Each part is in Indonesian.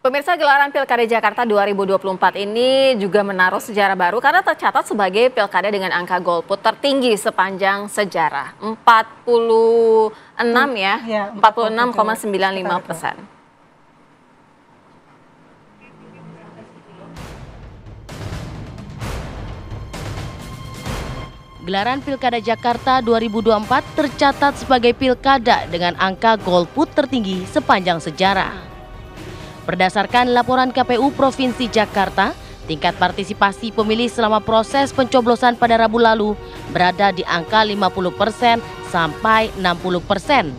Pemirsa, gelaran Pilkada Jakarta 2024 ini juga menaruh sejarah baru karena tercatat sebagai pilkada dengan angka golput tertinggi sepanjang sejarah. 46 ya, 46,95%. Gelaran Pilkada Jakarta 2024 tercatat sebagai pilkada dengan angka golput tertinggi sepanjang sejarah. Berdasarkan laporan KPU Provinsi Jakarta, tingkat partisipasi pemilih selama proses pencoblosan pada Rabu lalu berada di angka 50% sampai 60%.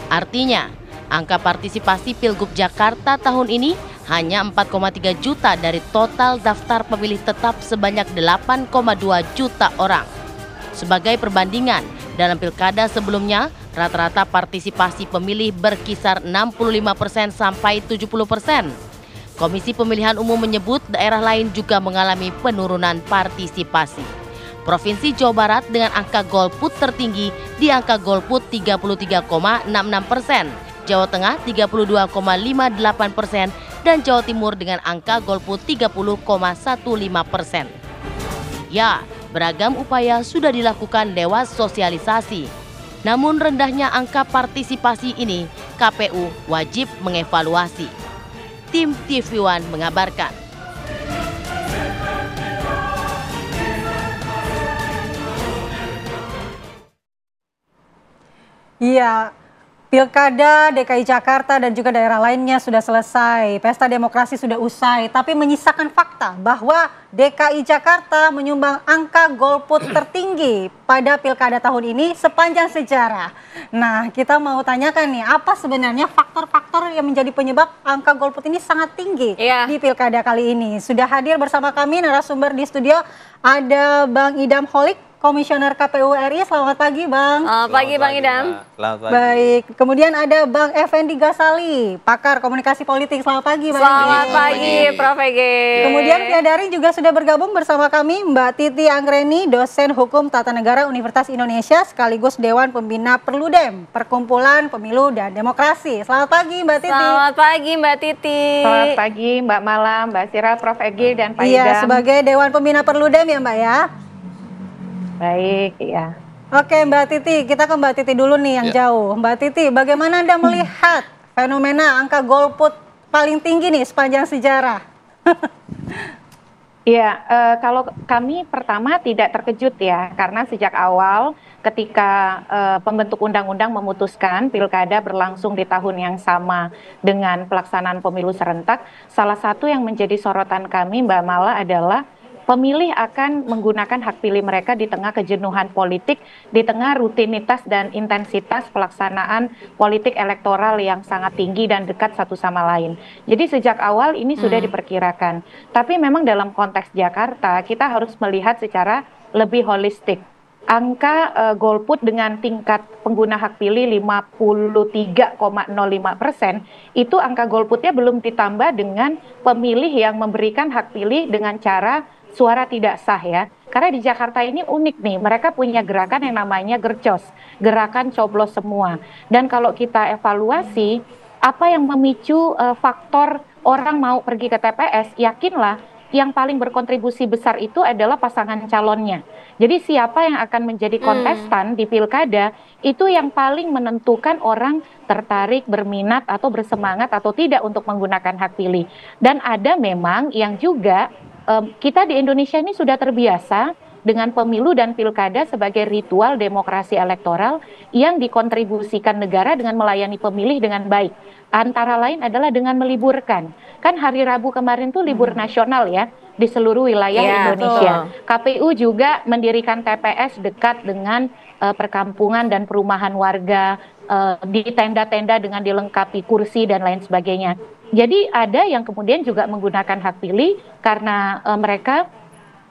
Artinya, angka partisipasi Pilgub Jakarta tahun ini hanya 4,3 juta dari total daftar pemilih tetap sebanyak 8,2 juta orang. Sebagai perbandingan, dalam pilkada sebelumnya, rata-rata partisipasi pemilih berkisar 65% sampai 70%. Komisi Pemilihan Umum menyebut daerah lain juga mengalami penurunan partisipasi. Provinsi Jawa Barat dengan angka golput tertinggi di angka golput 33,66%, Jawa Tengah 32,58%, dan Jawa Timur dengan angka golput 30,15%. Ya, beragam upaya sudah dilakukan lewat sosialisasi. Namun rendahnya angka partisipasi ini, KPU wajib mengevaluasi. Tim TV One mengabarkan. Iya, Pilkada DKI Jakarta dan juga daerah lainnya sudah selesai, pesta demokrasi sudah usai, tapi menyisakan fakta bahwa DKI Jakarta menyumbang angka golput tertinggi pada Pilkada tahun ini sepanjang sejarah. Nah, kita mau tanyakan nih, apa sebenarnya faktor-faktor yang menjadi penyebab angka golput ini sangat tinggi di Pilkada kali ini? Sudah hadir bersama kami narasumber di studio, ada Bang Idam Holik, Komisioner KPU RI. Selamat pagi, Bang. Selamat pagi, Bang Idam. Selamat pagi. Baik, kemudian ada Bang Effendi Ghazali, pakar komunikasi politik. Selamat pagi, Bang. Selamat pagi, Prof. Ege. Kemudian via daring juga sudah bergabung bersama kami Mbak Titi Anggreni, dosen Hukum Tata Negara Universitas Indonesia, sekaligus Dewan Pembina Perludem, Perkumpulan Pemilu dan Demokrasi. Selamat pagi, Mbak Titi. Selamat pagi, Mbak Titi. Selamat pagi, Mbak Malam, Mbak Sira, Prof. Ege, dan Pak Idam. Iya, sebagai Dewan Pembina Perludem ya, Mbak ya. Baik, iya. Oke, Mbak Titi, kita ke Mbak Titi dulu nih yang jauh. Mbak Titi, bagaimana Anda melihat fenomena angka golput paling tinggi nih sepanjang sejarah? Iya, kalau kami pertama tidak terkejut ya, karena sejak awal ketika pembentuk undang-undang memutuskan pilkada berlangsung di tahun yang sama dengan pelaksanaan pemilu serentak, salah satu yang menjadi sorotan kami, Mbak Mala, adalah pemilih akan menggunakan hak pilih mereka di tengah kejenuhan politik, di tengah rutinitas dan intensitas pelaksanaan politik elektoral yang sangat tinggi dan dekat satu sama lain. Jadi sejak awal ini sudah diperkirakan. Tapi memang dalam konteks Jakarta, kita harus melihat secara lebih holistik. Angka golput dengan tingkat pengguna hak pilih 53,05%, itu angka golputnya belum ditambah dengan pemilih yang memberikan hak pilih dengan cara suara tidak sah ya. Karena di Jakarta ini unik nih, mereka punya gerakan yang namanya gercos, gerakan coblos semua. Dan kalau kita evaluasi, apa yang memicu faktor orang mau pergi ke TPS, yakinlah yang paling berkontribusi besar itu adalah pasangan calonnya. Jadi siapa yang akan menjadi kontestan di pilkada, itu yang paling menentukan orang tertarik, berminat, atau bersemangat atau tidak untuk menggunakan hak pilih. Dan ada memang yang juga kita di Indonesia ini sudah terbiasa dengan pemilu dan pilkada sebagai ritual demokrasi elektoral yang dikontribusikan negara dengan melayani pemilih dengan baik. Antara lain adalah dengan meliburkan. Kan hari Rabu kemarin tuh libur nasional ya di seluruh wilayah Indonesia. KPU juga mendirikan TPS dekat dengan perkampungan dan perumahan warga, di tenda-tenda dengan dilengkapi kursi dan lain sebagainya. Jadi ada yang kemudian juga menggunakan hak pilih karena mereka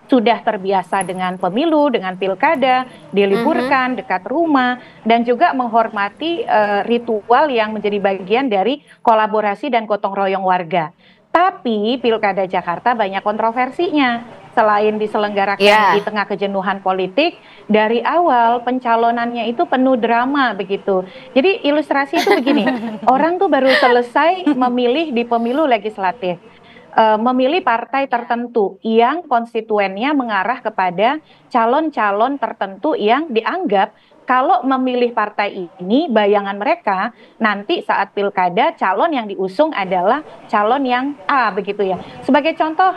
sudah terbiasa dengan pemilu, dengan pilkada, diliburkan, dekat rumah, dan juga menghormati ritual yang menjadi bagian dari kolaborasi dan gotong royong warga. Tapi pilkada Jakarta banyak kontroversinya. Selain diselenggarakan di tengah kejenuhan politik, dari awal pencalonannya itu penuh drama begitu. Jadi ilustrasi itu begini, orang tuh baru selesai memilih di pemilu legislatif. Memilih partai tertentu yang konstituennya mengarah kepada calon-calon tertentu yang dianggap kalau memilih partai ini, bayangan mereka nanti saat pilkada calon yang diusung adalah calon yang A begitu ya. Sebagai contoh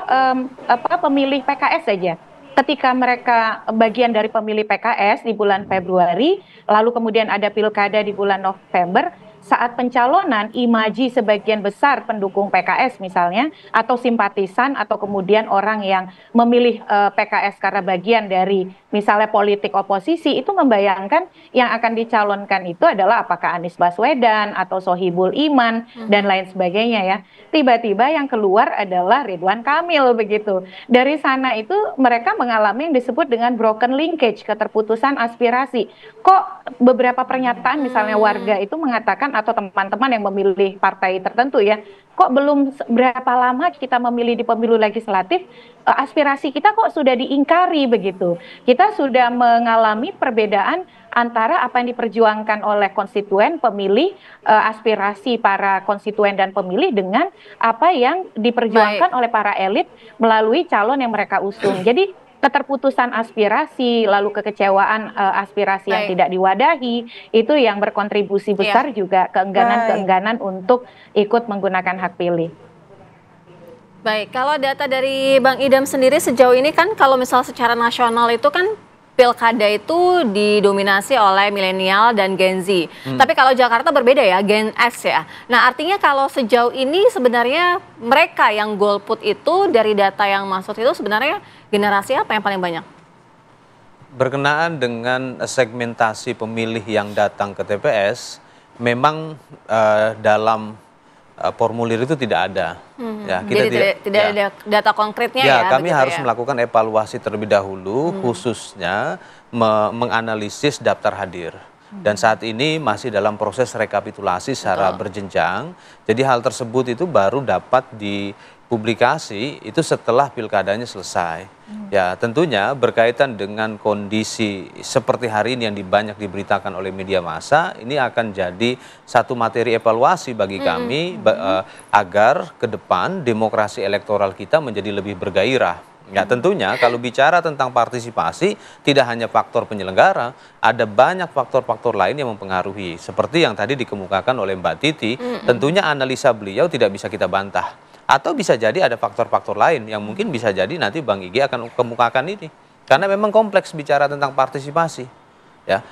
pemilih PKS saja. Ketika mereka bagian dari pemilih PKS di bulan Februari, lalu kemudian ada pilkada di bulan November, saat pencalonan imaji sebagian besar pendukung PKS misalnya, atau simpatisan atau kemudian orang yang memilih PKS karena bagian dari misalnya politik oposisi, itu membayangkan yang akan dicalonkan itu adalah apakah Anies Baswedan atau Sohibul Iman dan lain sebagainya ya. Tiba-tiba yang keluar adalah Ridwan Kamil begitu. Dari sana itu mereka mengalami yang disebut dengan broken linkage, keterputusan aspirasi. Kok beberapa pernyataan misalnya warga itu mengatakan atau teman-teman yang memilih partai tertentu ya, kok belum berapa lama kita memilih di pemilu legislatif, aspirasi kita kok sudah diingkari begitu. Kita sudah mengalami perbedaan antara apa yang diperjuangkan oleh konstituen, pemilih, aspirasi para konstituen dan pemilih dengan apa yang diperjuangkan oleh para elit melalui calon yang mereka usung. Jadi keterputusan aspirasi, lalu kekecewaan aspirasi yang tidak diwadahi, itu yang berkontribusi besar juga keengganan-keengganan untuk ikut menggunakan hak pilih. Baik, kalau data dari Bang Idam sendiri sejauh ini kan kalau misal secara nasional itu kan pilkada itu didominasi oleh milenial dan Gen Z. Tapi kalau Jakarta berbeda ya, Gen X ya. Nah artinya kalau sejauh ini sebenarnya mereka yang golput itu dari data yang masuk itu sebenarnya generasi apa yang paling banyak? Berkenaan dengan segmentasi pemilih yang datang ke TPS, memang dalam formulir itu tidak ada. Ya, kita tidak ada data konkretnya ya. Kami harus melakukan evaluasi terlebih dahulu, khususnya menganalisis daftar hadir. Dan saat ini masih dalam proses rekapitulasi secara berjenjang. Jadi hal tersebut itu baru dapat dipublikasi itu setelah pilkadanya selesai. Ya, tentunya berkaitan dengan kondisi seperti hari ini yang banyak diberitakan oleh media massa, ini akan jadi satu materi evaluasi bagi kami agar ke depan demokrasi elektoral kita menjadi lebih bergairah. Ya, tentunya kalau bicara tentang partisipasi, tidak hanya faktor penyelenggara, ada banyak faktor-faktor lain yang mempengaruhi. Seperti yang tadi dikemukakan oleh Mbak Titi, tentunya analisa beliau tidak bisa kita bantah. Atau bisa jadi ada faktor-faktor lain yang mungkin bisa jadi nanti Bang Igi akan kemukakan ini. Karena memang kompleks bicara tentang partisipasi. Ya,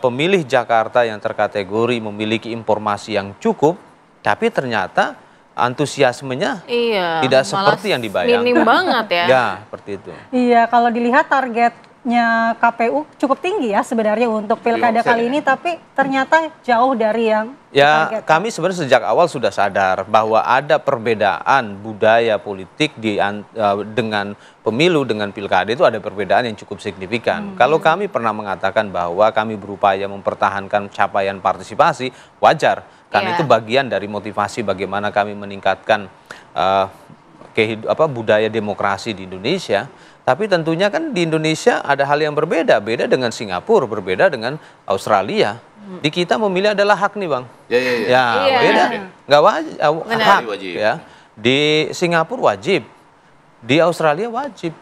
pemilih Jakarta yang terkategori memiliki informasi yang cukup, tapi ternyata antusiasmenya tidak seperti yang dibayangkan. Minim banget ya. Ya, seperti itu. Iya, kalau dilihat targetnya KPU cukup tinggi ya sebenarnya untuk pilkada kali ini, tapi ternyata jauh dari yang ya, kami sebenarnya sejak awal sudah sadar bahwa ada perbedaan budaya politik dengan pemilu, dengan pilkada itu ada perbedaan yang cukup signifikan. Kalau kami pernah mengatakan bahwa kami berupaya mempertahankan capaian partisipasi, wajar. Karena itu bagian dari motivasi bagaimana kami meningkatkan budaya demokrasi di Indonesia. Tapi tentunya kan di Indonesia ada hal yang berbeda. Beda dengan Singapura, berbeda dengan Australia. Di kita memilih adalah hak nih Bang. Beda. Nggak wajib. Ya. Di Singapura wajib. Di Australia wajib.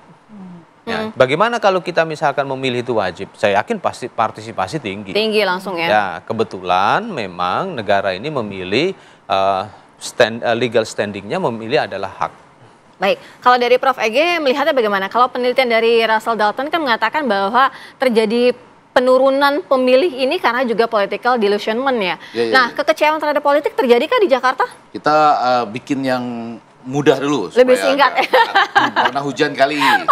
Ya, bagaimana kalau kita misalkan memilih itu wajib? Saya yakin pasti partisipasi tinggi. Tinggi langsung ya. Ya, kebetulan memang negara ini memilih legal standingnya memilih adalah hak. Baik, kalau dari Prof. Ege melihatnya bagaimana? Kalau penelitian dari Russell Dalton kan mengatakan bahwa terjadi penurunan pemilih ini karena juga political disillusionment ya. Nah, kekecewaan terhadap politik terjadi kah di Jakarta? Kita bikin yang mudah dulu. Lebih singkat ya. Karena hujan kali ini.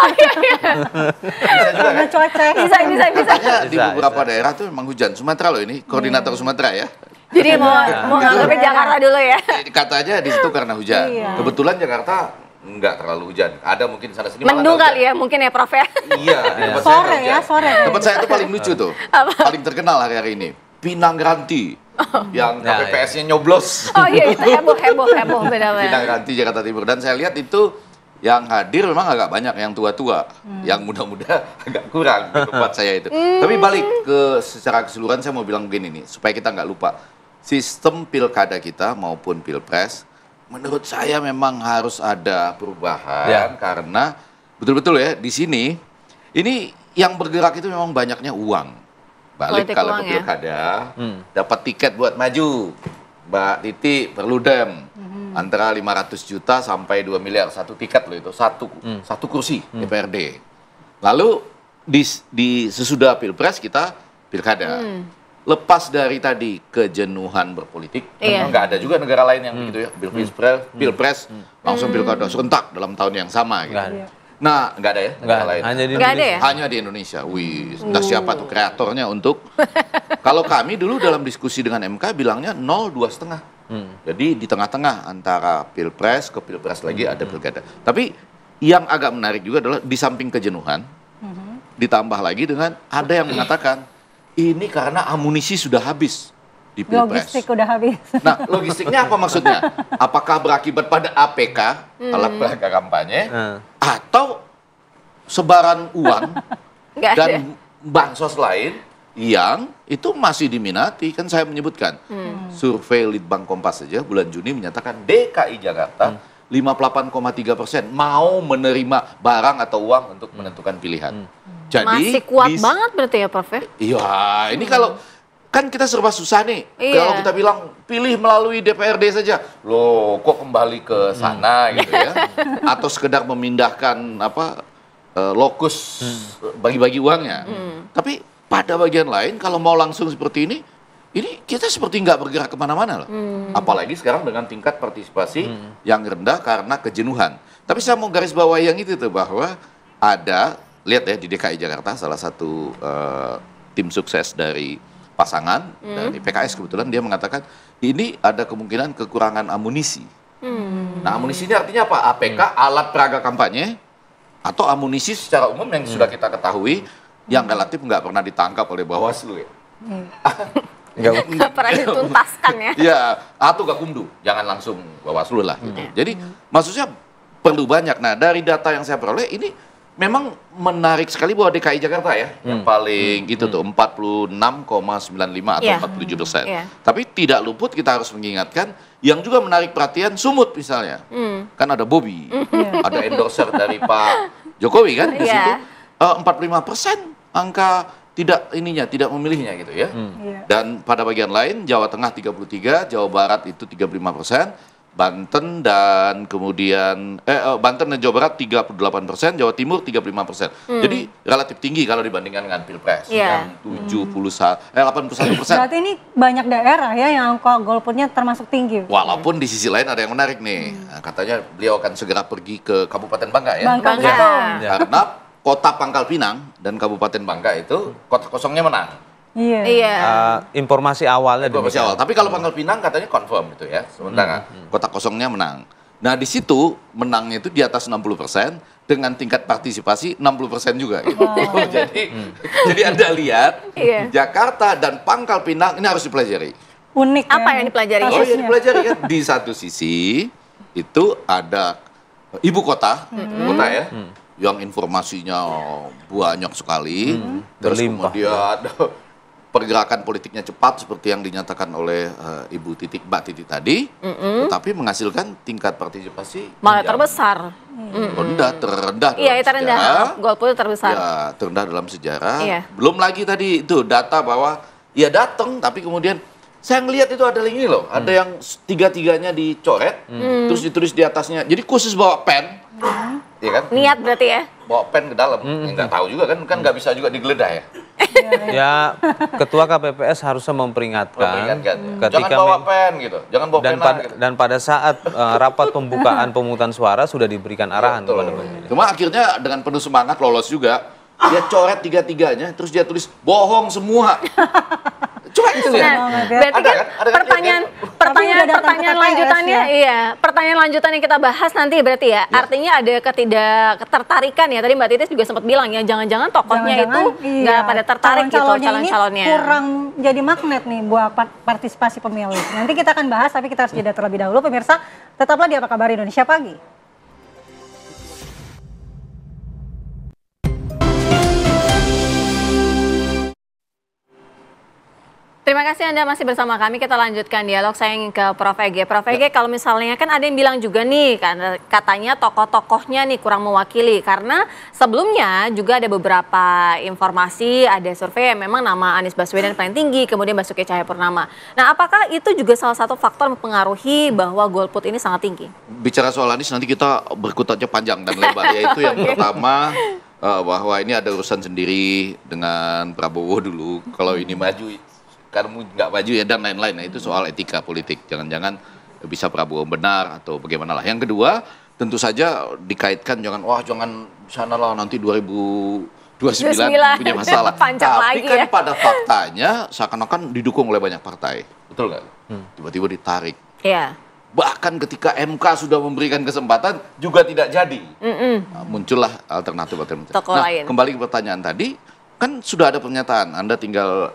Bisa juga kan? Cuaca. Bisa. Di beberapa daerah tuh memang hujan. Sumatera loh ini, koordinator Sumatera ya. Jadi mau nganggapin Jakarta dulu ya. Katanya di situ karena hujan. Kebetulan Jakarta enggak terlalu hujan. Ada mungkin sana sini. Mendung kali ya mungkin ya Prof ya. Iya, tempat saya Sore nggak ya, hujan. sore. Tempat saya itu paling lucu tuh. Paling terkenal hari ini. Pinang Ranti. Yang Ya, KPPS-nya nyoblos. Oh iya itu heboh benar-benar. Pinang Ranti Jakarta Timur. Dan saya lihat itu yang hadir memang agak banyak yang tua-tua, yang muda-muda agak kurang di tempat saya itu. Tapi balik ke secara keseluruhan saya mau bilang begini nih, supaya kita nggak lupa. Sistem pilkada kita maupun pilpres, menurut saya memang harus ada perubahan karena betul-betul ya di sini, ini yang bergerak itu memang banyaknya uang. Balik Politik kalau uang ke pilkada, dapat tiket buat maju. Mbak Titi perludem antara 500 juta sampai 2 miliar satu tiket loh itu satu kursi DPRD. Lalu di sesudah pilpres kita pilkada. Lepas dari tadi kejenuhan berpolitik, nggak ada juga negara lain yang begitu ya, pilpres langsung pilkada serentak dalam tahun yang sama gitu. Nah, nggak ada ya negara lain. Hanya di Indonesia. Wih, entah siapa tuh kreatornya untuk. Kalau kami dulu dalam diskusi dengan MK bilangnya 0, 2,5. Jadi di tengah-tengah antara pilpres ke pilpres lagi ada pilkada. Tapi yang agak menarik juga adalah di samping kejenuhan, ditambah lagi dengan ada yang mengatakan ini karena amunisi sudah habis di pilpres. Logistik udah habis. Nah, logistiknya apa maksudnya? Apakah berakibat pada APK, alat peraga kampanye, atau sebaran uang dan bansos lain yang itu masih diminati? Kan saya menyebutkan, survei Litbang Kompas saja bulan Juni menyatakan DKI Jakarta 58,3% mau menerima barang atau uang untuk menentukan pilihan. Jadi masih kuat banget berarti ya Prof ya? Iya, ini kalau kan kita serba susah nih. Kalau kita bilang pilih melalui DPRD saja, loh kok kembali ke sana gitu ya? Atau sekedar memindahkan lokus bagi-bagi uangnya. Tapi pada bagian lain kalau mau langsung seperti ini kita seperti nggak bergerak kemana-mana loh. Apalagi sekarang dengan tingkat partisipasi yang rendah karena kejenuhan. Tapi saya mau garis bawahi yang itu tuh bahwa ada, lihat ya di DKI Jakarta salah satu tim sukses dari pasangan dari PKS kebetulan dia mengatakan ini ada kemungkinan kekurangan amunisi. Nah amunisi ini artinya apa? APK alat peraga kampanye atau amunisi secara umum yang sudah kita ketahui yang relatif nggak pernah ditangkap oleh Bawaslu ya. Nggak pernah dituntaskan ya. Iya, atau Gakumdu, jangan langsung Bawaslu lah. Gitu. Jadi maksudnya perlu banyak. Nah dari data yang saya peroleh ini memang menarik sekali bahwa DKI Jakarta ya yang paling itu tuh 46,95 atau 47%. Tapi tidak luput kita harus mengingatkan yang juga menarik perhatian Sumut misalnya. Kan ada Bobby, ada endorser dari Pak Jokowi kan di situ. 45% angka tidak memilihnya gitu ya. Dan pada bagian lain Jawa Tengah 33, Jawa Barat itu 35%. Banten dan kemudian Banten dan Jawa Barat 38%, Jawa Timur 35%. Jadi relatif tinggi kalau dibandingkan dengan Pilpres yang 81%. Berarti ini banyak daerah ya yang angka golputnya termasuk tinggi. Walaupun di sisi lain ada yang menarik nih. Nah, katanya beliau akan segera pergi ke Kabupaten Bangka ya. Bangka. Karena Kota Pangkal Pinang dan Kabupaten Bangka itu kota kosongnya menang. Informasi awalnya awal. Tapi kalau Pangkal Pinang katanya confirm gitu ya. Sementara kota kosongnya menang. Nah di situ menangnya itu di atas 60% dengan tingkat partisipasi 60% juga. Gitu. Jadi Anda lihat Jakarta dan Pangkal Pinang ini harus dipelajari. Unik. Apa yang dipelajari? Oh ya dipelajari kan. Di satu sisi itu ada ibu kota, ya. Yang informasinya banyak sekali. Terus kemudian pergerakan politiknya cepat seperti yang dinyatakan oleh Mbak Titi tadi, tetapi menghasilkan tingkat partisipasi malah terbesar, terendah iya itu rendah, golputnya terbesar, ya terendah dalam sejarah. Belum lagi tadi itu data bahwa ya datang tapi kemudian saya ngelihat itu ada ini loh, ada yang tiga-tiganya dicoret, terus ditulis di atasnya, jadi khusus bawa pen, ya kan? Niat berarti ya? Bawa pen ke dalam, nggak tahu juga kan nggak bisa juga digeledah ya. Ya, Ketua KPPS harusnya memperingatkan ketika jangan bawa pen gitu, jangan bawa pena gitu. Dan pada saat rapat pembukaan pemungutan suara sudah diberikan arahan kepada pemilih. Cuma akhirnya dengan penuh semangat lolos juga, dia coret tiga-tiganya, terus dia tulis bohong semua. Coba itu ya. Berarti kan pertanyaan lanjutannya, pertanyaan lanjutan yang kita bahas nanti berarti ya, artinya ada ketidaktertarikan ya. Tadi Mbak Titis juga sempat bilang ya, jangan-jangan tokohnya itu nggak pada tertarik gitu calon-calonnya. Kurang jadi magnet nih buat partisipasi pemilih. Nanti kita akan bahas, tapi kita harus jeda terlebih dahulu. Pemirsa, tetaplah di Apa Kabar Indonesia Pagi. Terima kasih Anda masih bersama kami. Kita lanjutkan dialog. Saya ingin ke Prof. Ege. Prof. Ege, kalau misalnya kan ada yang bilang juga nih, kan katanya tokoh-tokohnya nih kurang mewakili. Karena sebelumnya juga ada beberapa informasi, ada survei yang memang nama Anies Baswedan paling tinggi, kemudian Basuki Cahayapurnama. Nah, apakah itu juga salah satu faktor mempengaruhi bahwa golput ini sangat tinggi? Bicara soal Anies nanti kita berkutatnya panjang dan lebar. Yaitu yang pertama, bahwa ini ada urusan sendiri dengan Prabowo dulu. Kalau ini maju, kamu nggak maju ya dan lain-lain. Nah itu soal etika politik. Jangan-jangan bisa Prabowo benar atau bagaimana lah. Yang kedua tentu saja dikaitkan jangan sana lah nanti 2029 punya masalah. Tapi kan pada faktanya seakan-akan didukung oleh banyak partai. Betul nggak? Tiba-tiba ditarik. Iya. Bahkan ketika MK sudah memberikan kesempatan juga tidak jadi. Nah, muncullah alternatif. Lain. Kembali ke pertanyaan tadi, kan sudah ada pernyataan. Anda tinggal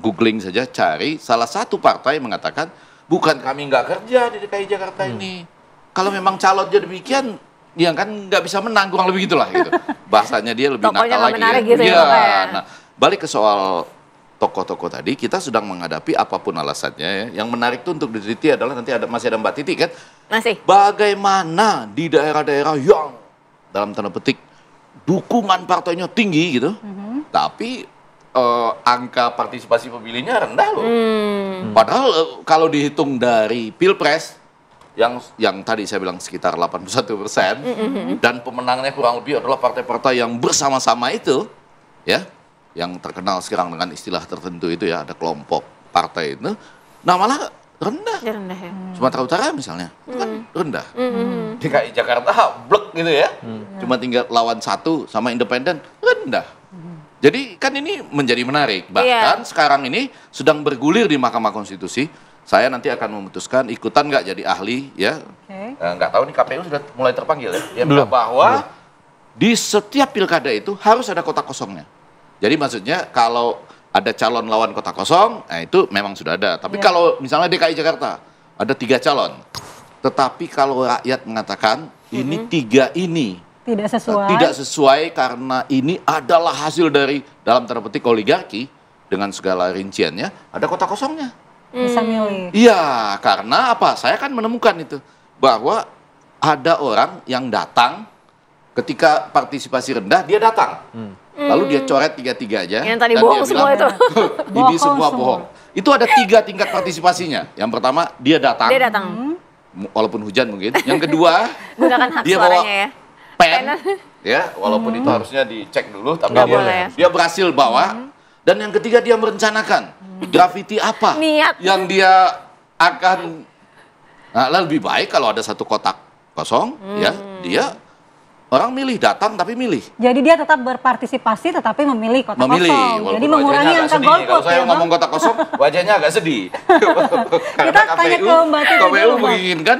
googling saja, cari salah satu partai mengatakan bukan kami nggak kerja di DKI Jakarta ini. Kalau memang calonnya demikian, dia kan nggak bisa menang, kurang lebih gitulah gitu. Bahasanya dia lebih nakal lagi. Gitu ya. Nah, balik ke soal tokoh-tokoh tadi, kita sedang menghadapi apapun alasannya ya. Yang menarik tuh untuk diteliti adalah nanti masih ada Mbak Titi kan? Masih. Bagaimana di daerah-daerah yang dalam tanda petik dukungan partainya tinggi gitu, tapi angka partisipasi pemilihnya rendah loh. Padahal kalau dihitung dari Pilpres yang tadi saya bilang sekitar 81%, dan pemenangnya kurang lebih adalah partai-partai yang bersama-sama itu, ya, yang terkenal sekarang dengan istilah tertentu itu ya, ada kelompok partai itu, nah malah rendah. Ya. Sumatera Utara misalnya, itu kan rendah. DKI Jakarta blek gitu ya, cuma tinggal lawan satu sama independen, rendah. Jadi kan ini menjadi menarik. Bahkan sekarang ini sedang bergulir di Mahkamah Konstitusi. Saya nanti akan memutuskan ikutan nggak jadi ahli ya. Nggak tahu nih KPU sudah mulai terpanggil ya. Belum. Bahwa di setiap pilkada itu harus ada kotak kosongnya. Jadi maksudnya kalau ada calon lawan kotak kosong, nah itu memang sudah ada. Tapi kalau misalnya DKI Jakarta ada 3 calon, tetapi kalau rakyat mengatakan ini 3 ini tidak sesuai karena ini adalah hasil dari dalam tanda petik oligarki dengan segala rinciannya, ada kotak kosongnya. Bisa milih. Iya, karena apa? Saya kan menemukan itu bahwa ada orang yang datang ketika partisipasi rendah, dia datang. Lalu dia coret 3 aja. Yang tadi bohong semua itu. Ini semua bohong. Itu ada 3 tingkat partisipasinya. Yang pertama dia datang. Walaupun hujan mungkin. Yang kedua gunakan hak dia suaranya bawa ya. pen, ya, walaupun itu harusnya dicek dulu, tapi dia berhasil bawa. Dan yang ketiga dia merencanakan grafiti apa yang dia akan. Nah, lebih baik kalau ada satu kotak kosong, ya, dia orang milih datang tapi milih. Jadi dia tetap berpartisipasi tetapi memilih kotak kosong. Jadi mengurangi angka golput. Kalau saya ngomong kotak kosong, wajahnya agak sedih. Kita tanya ke Mbak Titi. KPU menginginkan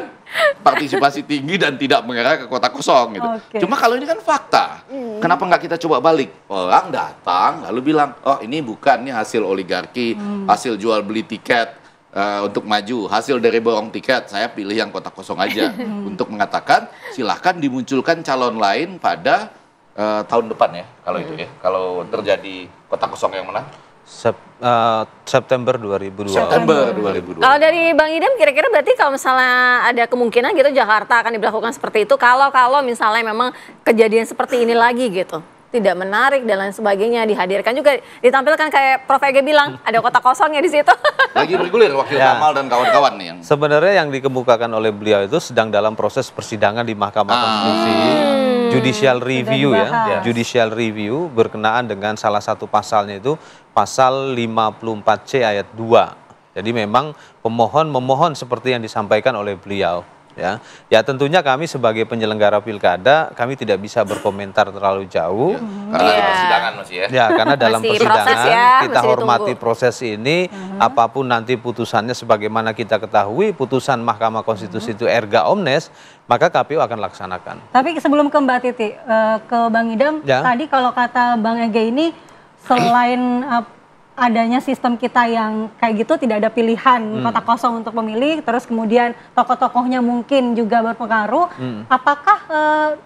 partisipasi tinggi dan tidak mengarah ke kotak kosong gitu. Cuma kalau ini kan fakta. Kenapa nggak kita coba balik? Orang datang lalu bilang, oh ini bukan, ini hasil oligarki, hasil jual beli tiket untuk maju, hasil dari borong tiket, saya pilih yang kotak kosong aja. Untuk mengatakan silahkan dimunculkan calon lain pada tahun depan ya, kalau itu ya, kalau terjadi kotak kosong yang menang. September 2020. Kalau dari Bang Idam kira-kira berarti kalau misalnya ada kemungkinan gitu Jakarta akan diberlakukan seperti itu kalau misalnya memang kejadian seperti ini lagi gitu, tidak menarik dan lain sebagainya, dihadirkan juga, ditampilkan kayak Prof. Ege bilang ada kotak kosongnya di situ. Lagi bergulir Wakil Kamal dan kawan-kawan nih yang sebenarnya yang dikemukakan oleh beliau itu sedang dalam proses persidangan di Mahkamah Konstitusi. Judicial review ya, judicial review berkenaan dengan salah satu pasalnya itu pasal 54C ayat 2. Jadi memang pemohon memohon seperti yang disampaikan oleh beliau. Ya tentunya kami sebagai penyelenggara pilkada kami tidak bisa berkomentar terlalu jauh. Karena ada persidangan masih ya. Ya, karena dalam Masih persidangan proses ya, kita masih hormati ditunggu. proses ini. Apapun nanti putusannya, sebagaimana kita ketahui putusan Mahkamah Konstitusi itu erga omnes, maka KPU akan laksanakan. Tapi sebelum ke Mbak Titi, ke Bang Idam, Ya. tadi kalau kata Bang Ege ini selain adanya sistem kita yang kayak gitu tidak ada pilihan kotak kosong untuk memilih, terus kemudian tokoh-tokohnya mungkin juga berpengaruh. Apakah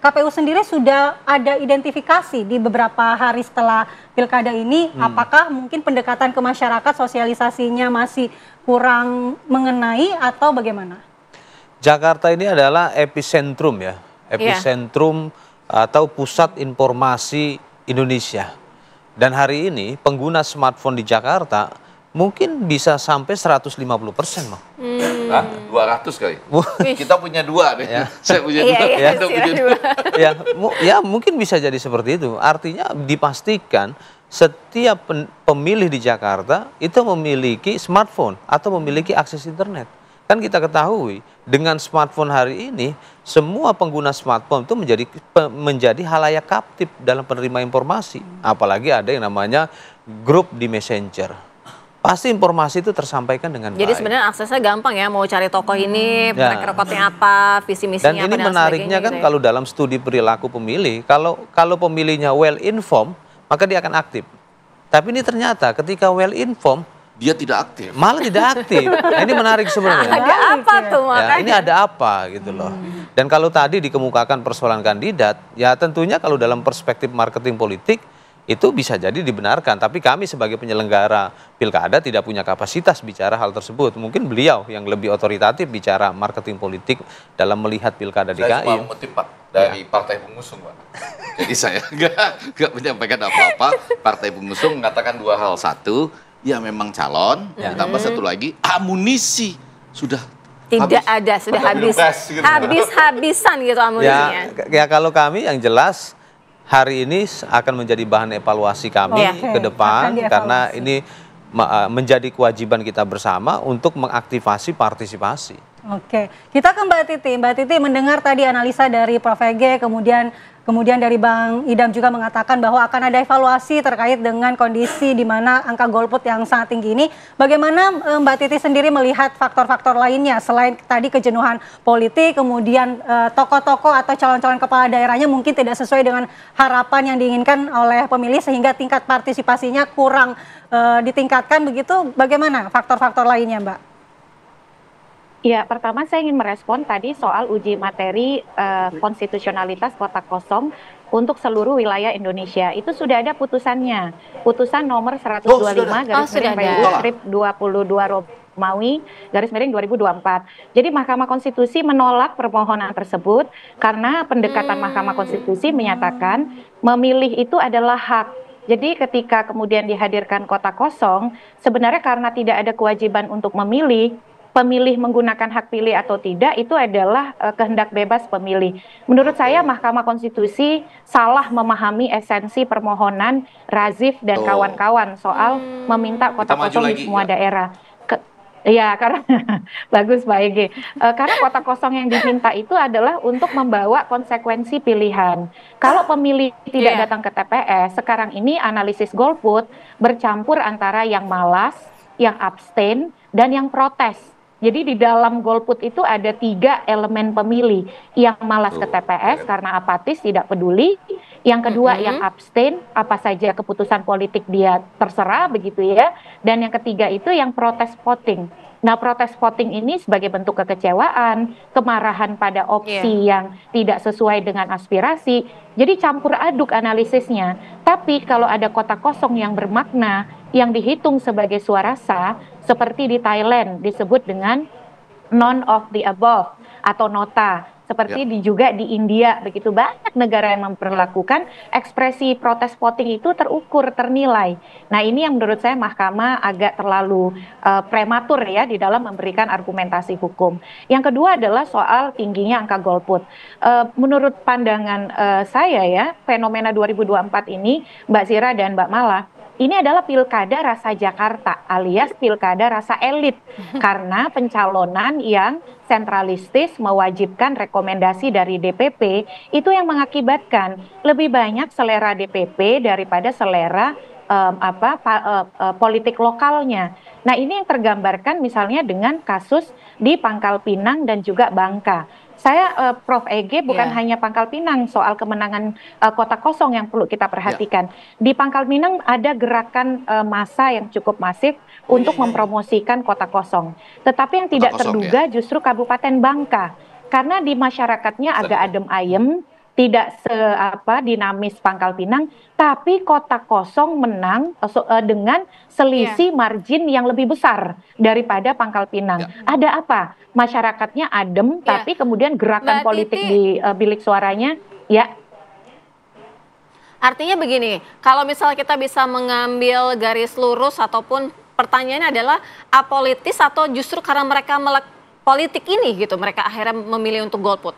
KPU sendiri sudah ada identifikasi di beberapa hari setelah pilkada ini? Apakah mungkin pendekatan ke masyarakat, sosialisasinya masih kurang mengenai atau bagaimana? Jakarta ini adalah epicentrum ya, epicentrum atau pusat informasi Indonesia. Dan hari ini pengguna smartphone di Jakarta mungkin bisa sampai 150%, Bang. Hah? 200 kali. Kita punya 2 deh. Saya punya 2. Iya, Anda punya 2. Ya mungkin bisa jadi seperti itu. Artinya dipastikan setiap pemilih di Jakarta itu memiliki smartphone atau memiliki akses internet. Kan kita ketahui dengan smartphone hari ini semua pengguna smartphone itu menjadi halayak kaptif dalam penerima informasi. Apalagi ada yang namanya grup di Messenger. Pasti informasi itu tersampaikan dengan baik. Jadi sebenarnya aksesnya gampang ya, mau cari tokoh ini, track recordnya apa, visi misinya Dan apa, ini menariknya kan sebagainya gitu ya. kalau dalam studi perilaku pemilih, kalau pemilihnya well informed, maka dia akan aktif. Tapi ini ternyata ketika well informed, Dia tidak aktif. malah tidak aktif. Nah, ini menarik sebenarnya. Ada apa tuh Ya, makanya? ini ada apa gitu loh. Dan kalau tadi dikemukakan persoalan kandidat, ya tentunya kalau dalam perspektif marketing politik itu bisa jadi dibenarkan. Tapi kami sebagai penyelenggara pilkada tidak punya kapasitas bicara hal tersebut. Mungkin beliau yang lebih otoritatif bicara marketing politik dalam melihat pilkada Saya cuma DKI. mengutip Pak dari partai pengusung Pak. Jadi saya nggak menyampaikan apa-apa. Partai pengusung mengatakan 2 hal. Satu, ya memang calon. Ditambah satu lagi, amunisi sudah Tidak habis. ada, sudah Pada habis. pilpres, gitu. Habis-habisan gitu amunisinya. Ya kalau kami yang jelas hari ini akan menjadi bahan evaluasi kami Oke, ke depan akan dievaluasi. karena ini menjadi kewajiban kita bersama untuk mengaktifasi partisipasi. Oke, kita ke Mbak Titi. Mbak Titi mendengar tadi analisa dari Prof. Ege, kemudian dari Bang Idam juga mengatakan bahwa akan ada evaluasi terkait dengan kondisi di mana angka golput yang sangat tinggi ini. Bagaimana Mbak Titi sendiri melihat faktor-faktor lainnya selain tadi kejenuhan politik, kemudian tokoh-tokoh atau calon-calon kepala daerahnya mungkin tidak sesuai dengan harapan yang diinginkan oleh pemilih sehingga tingkat partisipasinya kurang ditingkatkan begitu. Bagaimana faktor-faktor lainnya, Mbak? Ya, pertama saya ingin merespon tadi soal uji materi konstitusionalitas kotak kosong untuk seluruh wilayah Indonesia. Itu sudah ada putusannya. Putusan nomor 125 garis sudah miring ada. PU strip 22 Romawi garis miring 2024. Jadi Mahkamah Konstitusi menolak permohonan tersebut karena pendekatan Mahkamah Konstitusi menyatakan memilih itu adalah hak. Jadi ketika kemudian dihadirkan kotak kosong, sebenarnya karena tidak ada kewajiban untuk memilih, pemilih menggunakan hak pilih atau tidak itu adalah kehendak bebas pemilih. Menurut saya Mahkamah Konstitusi salah memahami esensi permohonan Razif dan kawan-kawan soal meminta kotak Kita maju kosong di lagi, semua ya. daerah. Ya, karena bagus Pak Ege. Karena kotak kosong yang diminta itu adalah untuk membawa konsekuensi pilihan. Kalau pemilih tidak datang ke TPS, sekarang ini analisis golput bercampur antara yang malas, yang abstain, dan yang protes. Jadi di dalam golput itu ada 3 elemen pemilih. Yang malas ke TPS karena apatis, tidak peduli. Yang kedua yang abstain, apa saja keputusan politik dia terserah begitu ya. Dan yang ketiga itu yang protes voting. Nah, protes voting ini sebagai bentuk kekecewaan, kemarahan pada opsi yang tidak sesuai dengan aspirasi. Jadi campur aduk analisisnya. Tapi kalau ada kotak kosong yang bermakna, yang dihitung sebagai suara sah, seperti di Thailand disebut dengan none of the above atau nota. Seperti juga di India, begitu banyak negara yang memperlakukan ekspresi protes voting itu terukur, ternilai. Nah ini yang menurut saya Mahkamah agak terlalu prematur ya di dalam memberikan argumentasi hukum. Yang kedua adalah soal tingginya angka golput. Menurut pandangan saya ya, fenomena 2024 ini Mbak Zira dan Mbak Mala, ini adalah pilkada rasa Jakarta alias pilkada rasa elit karena pencalonan yang sentralistis mewajibkan rekomendasi dari DPP itu yang mengakibatkan lebih banyak selera DPP daripada selera politik lokalnya. Nah, ini yang tergambarkan misalnya dengan kasus di Pangkal Pinang dan juga Bangka. Saya Prof. Ege bukan hanya Pangkal Pinang soal kemenangan kota kosong yang perlu kita perhatikan. Di Pangkal Pinang ada gerakan massa yang cukup masif untuk mempromosikan kota kosong. Tetapi yang tidak terduga justru Kabupaten Bangka. Karena di masyarakatnya agak adem ayem, tidak dinamis Pangkal Pinang, tapi kota kosong menang dengan selisih margin yang lebih besar daripada Pangkal Pinang. Ada apa? Masyarakatnya adem, tapi kemudian gerakan politik di bilik suaranya, Artinya begini, kalau misal kita bisa mengambil garis lurus ataupun pertanyaannya adalah apolitis atau justru karena mereka melek politik ini gitu, mereka akhirnya memilih untuk golput?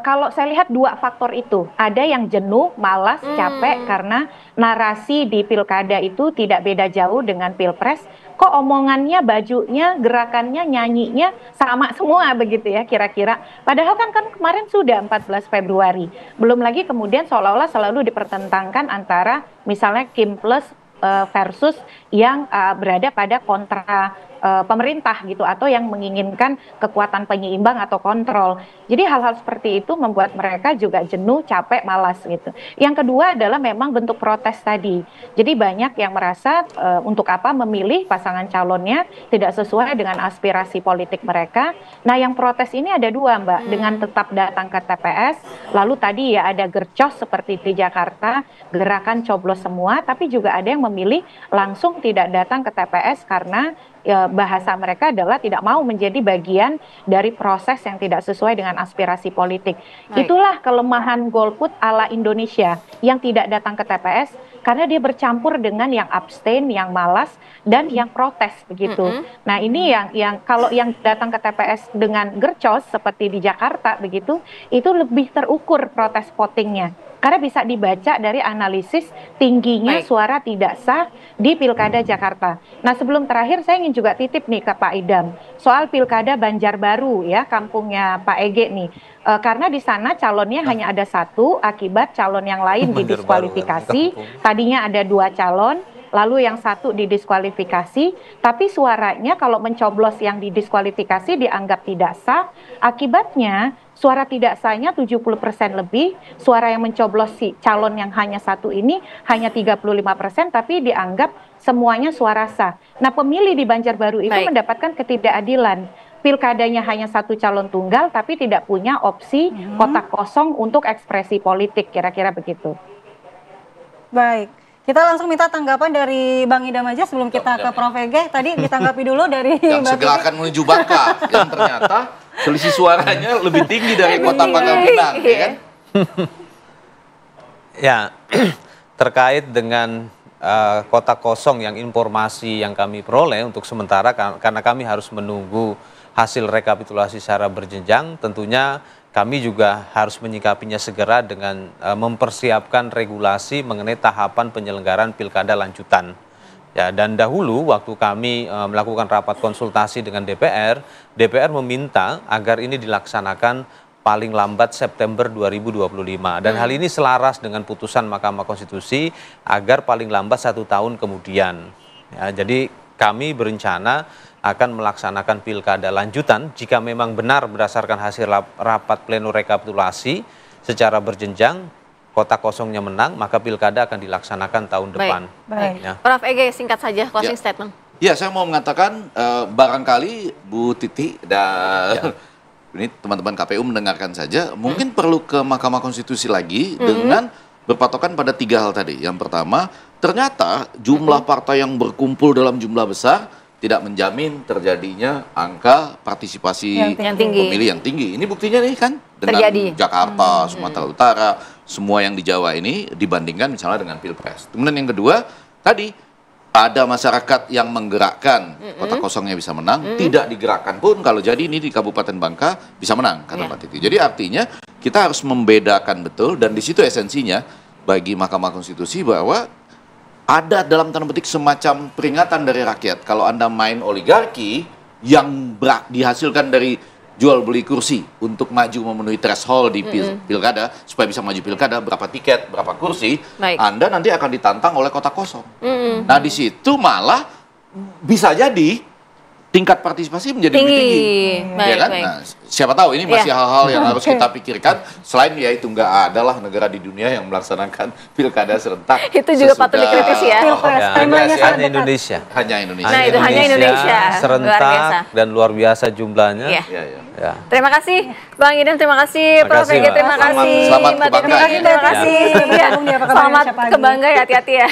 Kalau saya lihat dua faktor itu, ada yang jenuh, malas, capek karena narasi di pilkada itu tidak beda jauh dengan pilpres. Kok omongannya, bajunya, gerakannya, nyanyinya sama semua begitu ya kira-kira. Padahal kan kemarin sudah 14 Februari. Belum lagi kemudian seolah-olah selalu dipertentangkan antara misalnya Kim Plus versus yang berada pada kontra pemerintah gitu atau yang menginginkan kekuatan penyeimbang atau kontrol. Jadi hal-hal seperti itu membuat mereka juga jenuh, capek, malas gitu. Yang kedua adalah memang bentuk protes tadi. Jadi banyak yang merasa untuk apa memilih pasangan calonnya tidak sesuai dengan aspirasi politik mereka. Nah, yang protes ini ada dua, Mbak, dengan tetap datang ke TPS, lalu tadi ya ada gercos seperti di Jakarta, gerakan coblos semua, tapi juga ada yang memilih langsung tidak datang ke TPS karena bahasa mereka adalah tidak mau menjadi bagian dari proses yang tidak sesuai dengan aspirasi politik. Itulah kelemahan golput ala Indonesia yang tidak datang ke TPS karena dia bercampur dengan yang abstain, yang malas, dan yang protes begitu. Nah, ini yang kalau yang datang ke TPS dengan gercos seperti di Jakarta begitu, itu lebih terukur protes votingnya. Karena bisa dibaca dari analisis tingginya suara tidak sah di Pilkada Jakarta. Nah, sebelum terakhir saya ingin juga titip nih ke Pak Idam soal Pilkada Banjarbaru ya, kampungnya Pak Ege nih. Karena di sana calonnya hanya ada satu akibat calon yang lain didiskualifikasi. Tadinya ada 2 calon, lalu yang satu didiskualifikasi, tapi suaranya kalau mencoblos yang didiskualifikasi dianggap tidak sah. Akibatnya suara tidak sahnya 70% lebih, suara yang mencoblos si calon yang hanya satu ini hanya 35%, tapi dianggap semuanya suara sah. Nah, pemilih di Banjarbaru itu mendapatkan ketidakadilan. Pilkadanya hanya satu calon tunggal, tapi tidak punya opsi kotak kosong untuk ekspresi politik, kira-kira begitu. Baik. Kita langsung minta tanggapan dari Bang Idam aja sebelum kita ke Prof. Ege. Tadi ditanggapi dulu dari yang segera akan menuju Bangka, yang ternyata selisih suaranya lebih tinggi dari kota Pangkal Pinang, ya kan? Ya, terkait dengan kota kosong yang informasi yang kami peroleh untuk sementara karena kami harus menunggu hasil rekapitulasi secara berjenjang, tentunya kami juga harus menyikapinya segera dengan mempersiapkan regulasi mengenai tahapan penyelenggaraan pilkada lanjutan. Ya, dan dahulu waktu kami melakukan rapat konsultasi dengan DPR meminta agar ini dilaksanakan paling lambat September 2025. Dan hal ini selaras dengan putusan Mahkamah Konstitusi agar paling lambat 1 tahun kemudian. Ya, jadi kami berencana akan melaksanakan pilkada lanjutan jika memang benar berdasarkan hasil rapat pleno rekapitulasi secara berjenjang, kota kosongnya menang, maka pilkada akan dilaksanakan tahun depan. Baik. Ya. Prof. Ege, singkat saja closing statement. Ya, saya mau mengatakan barangkali Bu Titi dan ini teman-teman KPU mendengarkan saja, mungkin perlu ke Mahkamah Konstitusi lagi dengan berpatokan pada 3 hal tadi. Yang pertama, ternyata jumlah partai yang berkumpul dalam jumlah besar tidak menjamin terjadinya angka partisipasi pemilih yang tinggi. Ini buktinya nih kan dengan Jakarta, Sumatera Utara, semua yang di Jawa ini dibandingkan misalnya dengan Pilpres. Kemudian yang kedua, tadi ada masyarakat yang menggerakkan kota kosongnya bisa menang, tidak digerakkan pun kalau jadi ini di Kabupaten Bangka bisa menang kata Pak Titi. Jadi artinya kita harus membedakan betul dan di situ esensinya bagi Mahkamah Konstitusi bahwa ada dalam tanda petik semacam peringatan dari rakyat. Kalau Anda main oligarki yang dihasilkan dari jual beli kursi untuk maju memenuhi threshold di pilkada, supaya bisa maju pilkada, berapa tiket, berapa kursi, Anda nanti akan ditantang oleh kota kosong. Nah, di situ malah bisa jadi tingkat partisipasi menjadi lebih tinggi. Ya kan? Nah, siapa tahu ini masih hal-hal yang harus kita pikirkan, selain ya itu nggak ada lah negara di dunia yang melaksanakan pilkada serentak. Itu juga patut dikritisi ya. Hanya Indonesia. Hanya Indonesia. Nah, itu hanya Indonesia. Serentak dan luar biasa jumlahnya. Ya. Terima kasih Bang Idam, terima kasih Prof. Ege, terima kasih Selamat Mbak Titi, terima kasih. Selamat kebangga ya, hati-hati ya.